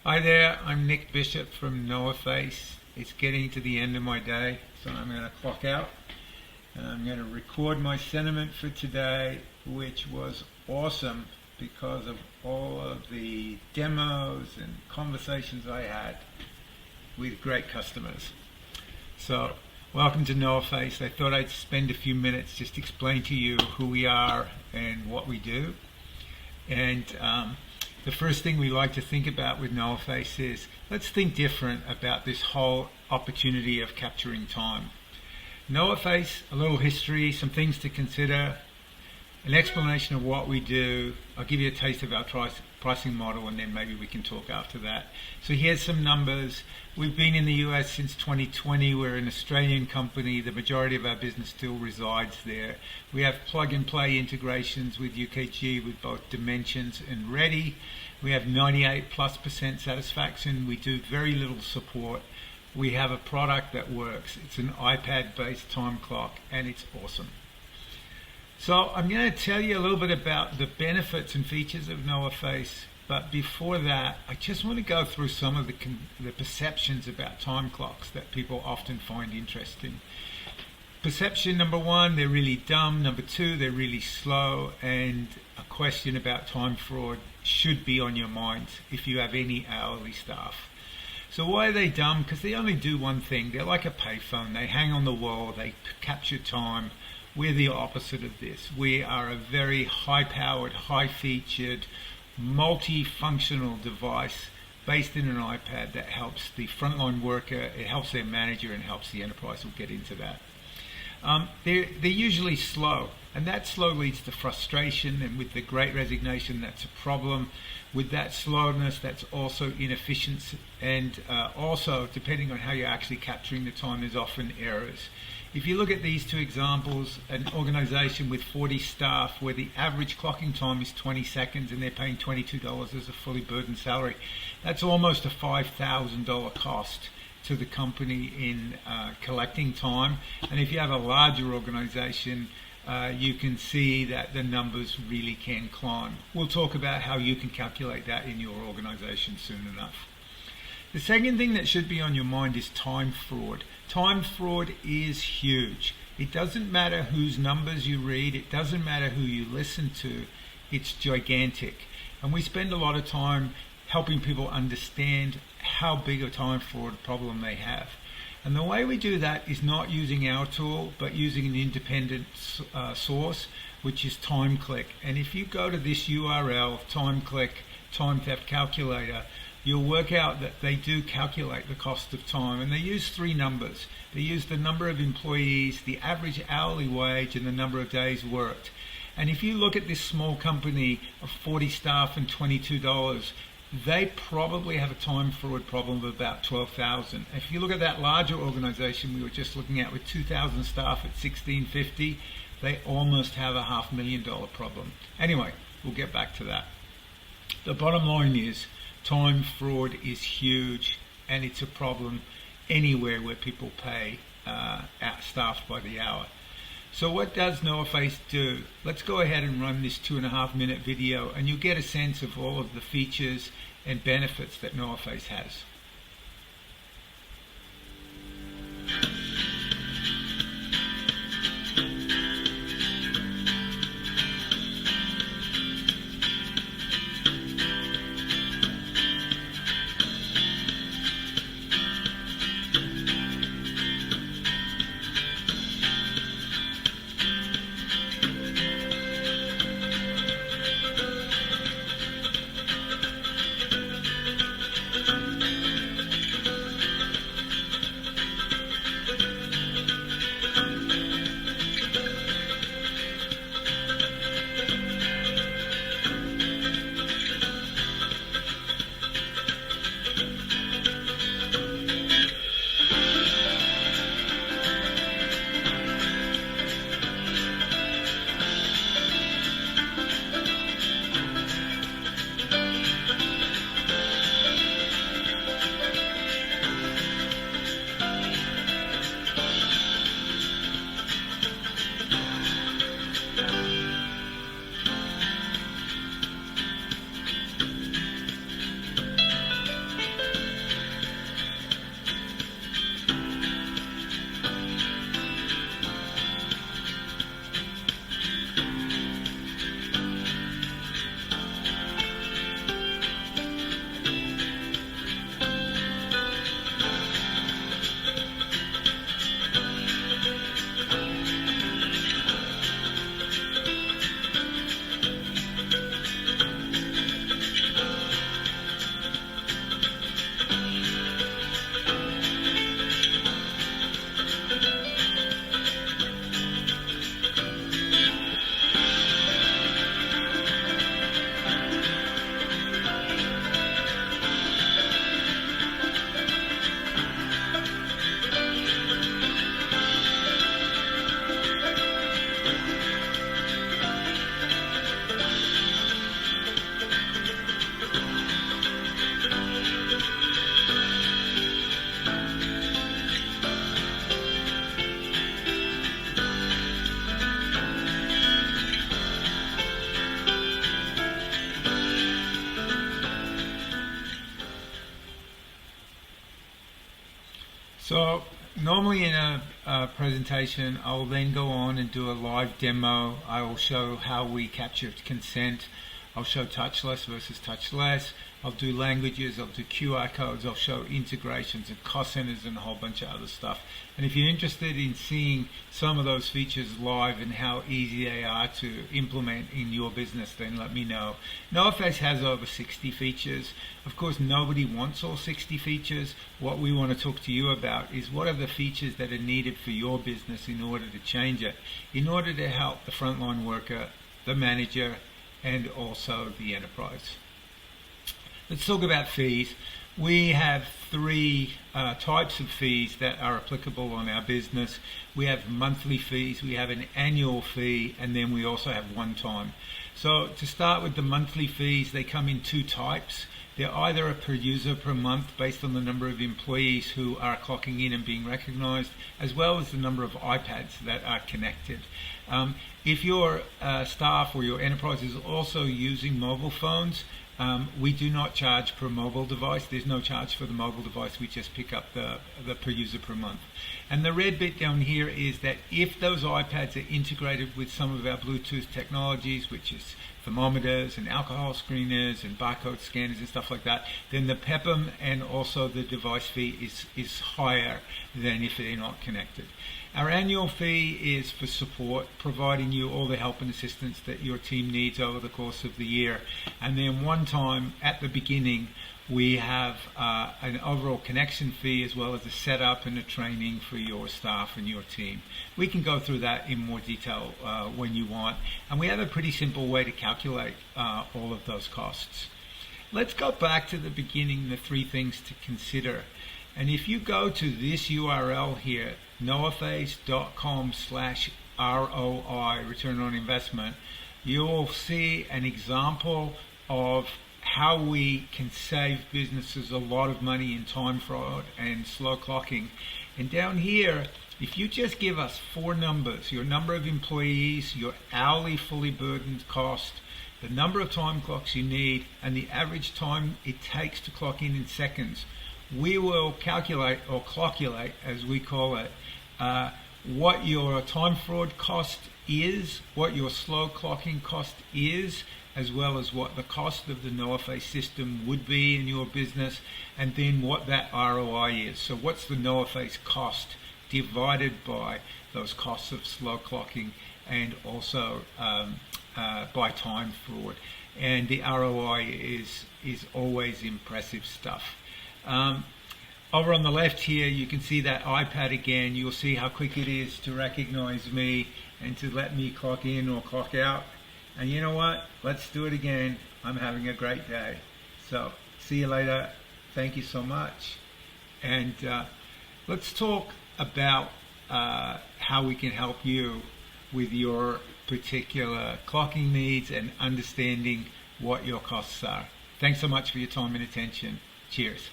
Hi there, I'm Nick Bishop from NoahFace. It's getting to the end of my day, so I'm going to clock out and I'm going to record my sentiment for today, which was awesome because of all of the demos and conversations I had with great customers. So, welcome to NoahFace. I thought I'd spend a few minutes just to explain to you who we are and what we do. And the first thing we like to think about with NoahFace is, let's think different about this whole opportunity of capturing time. NoahFace, a little history, some things to consider, an explanation of what we do. I'll give you a taste of our pricing model, and then maybe we can talk after that. So here's some numbers. We've been in the US since 2020. We're an Australian company. The majority of our business still resides there. We have plug-and-play integrations with UKG with both Dimensions and Ready. We have 98+% satisfaction. We do very little support. We have a product that works. It's an iPad-based time clock, and it's awesome. So I'm going to tell you a little bit about the benefits and features of NoahFace, but before that, I just want to go through some of the perceptions about time clocks that people often find interesting. Perception number one, they're really dumb. Number two, they're really slow. And a question about time fraud should be on your mind if you have any hourly staff. So why are they dumb? Because they only do one thing. They're like a payphone. They hang on the wall. They capture time. We're the opposite of this. We are a very high-powered, high-featured, multi-functional device based in an iPad that helps the frontline worker, it helps their manager, and helps the enterprise. We'll get into that. They're usually slow, and that slow leads to frustration, and with the Great Resignation, that's a problem. With that slowness, that's also inefficiency, and also, depending on how you're actually capturing the time, there's often errors. If you look at these two examples, an organization with 40 staff where the average clocking time is 20 seconds and they're paying $22 as a fully burdened salary, that's almost a $5,000 cost to the company in collecting time. And if you have a larger organization, you can see that the numbers really can climb. We'll talk about how you can calculate that in your organization soon enough. The second thing that should be on your mind is time fraud. Time fraud is huge. It doesn't matter whose numbers you read, it doesn't matter who you listen to, it's gigantic. And we spend a lot of time helping people understand how big a time fraud problem they have. And the way we do that is not using our tool, but using an independent source, which is TimeClick. And if you go to this URL, TimeClick, Time Theft Calculator, you'll work out that they do calculate the cost of time, and they use three numbers. They use the number of employees, the average hourly wage, and the number of days worked. And if you look at this small company of 40 staff and $22, they probably have a time fraud problem of about 12,000. If you look at that larger organization we were just looking at with 2,000 staff at 1650, they almost have a $500,000 problem. Anyway, we'll get back to that. The bottom line is, time fraud is huge, and it's a problem anywhere where people pay staff by the hour. So what does NoahFace do? Let's go ahead and run this 2.5-minute video, and you'll get a sense of all of the features and benefits that NoahFace has. So normally in a presentation, I will then go on and do a live demo. I will show how we capture consent. I'll show touchless versus touchless. I'll do languages, I'll do QR codes, I'll show integrations and cost centers and a whole bunch of other stuff. And if you're interested in seeing some of those features live and how easy they are to implement in your business, then let me know. NoahFace has over 60 features. Of course, nobody wants all 60 features. What we want to talk to you about is what are the features that are needed for your business in order to change it, in order to help the frontline worker, the manager, and also the enterprise. Let's talk about fees. We have three types of fees that are applicable on our business. We have monthly fees, we have an annual fee, and then we also have one time. So to start with the monthly fees, they come in two types. They're either a per user per month based on the number of employees who are clocking in and being recognized, as well as the number of iPads that are connected. If your staff or your enterprise is also using mobile phones, we do not charge per mobile device. There's no charge for the mobile device. We just pick up the per user per month. And the red bit down here is that if those iPads are integrated with some of our Bluetooth technologies, which is thermometers and alcohol screeners and barcode scanners and stuff like that, then the PEPM and also the device fee is higher than if they're not connected. Our annual fee is for support, providing you all the help and assistance that your team needs over the course of the year. And then one time at the beginning, we have an overall connection fee as well as a setup and a training for your staff and your team. We can go through that in more detail when you want. And we have a pretty simple way to calculate all of those costs. Let's go back to the beginning, the three things to consider. And if you go to this URL here, NoahFace.com/ROI, return on investment, you'll see an example of how we can save businesses a lot of money in time fraud and slow clocking. And down here, if you just give us four numbers, your number of employees, your hourly fully burdened cost, the number of time clocks you need, and the average time it takes to clock in seconds, we will calculate, or clockulate as we call it, what your time fraud cost is, what your slow clocking cost is, as well as what the cost of the NoahFace system would be in your business, and then what that ROI is. So what's the NoahFace cost divided by those costs of slow clocking and also by time fraud. And the ROI is always impressive stuff. Over on the left here, you can see that iPad again. You'll see how quick it is to recognize me and to let me clock in or clock out. And you know what? Let's do it again. I'm having a great day. So, see you later. Thank you so much. And let's talk about how we can help you with your particular clocking needs and understanding what your costs are. Thanks so much for your time and attention. Cheers.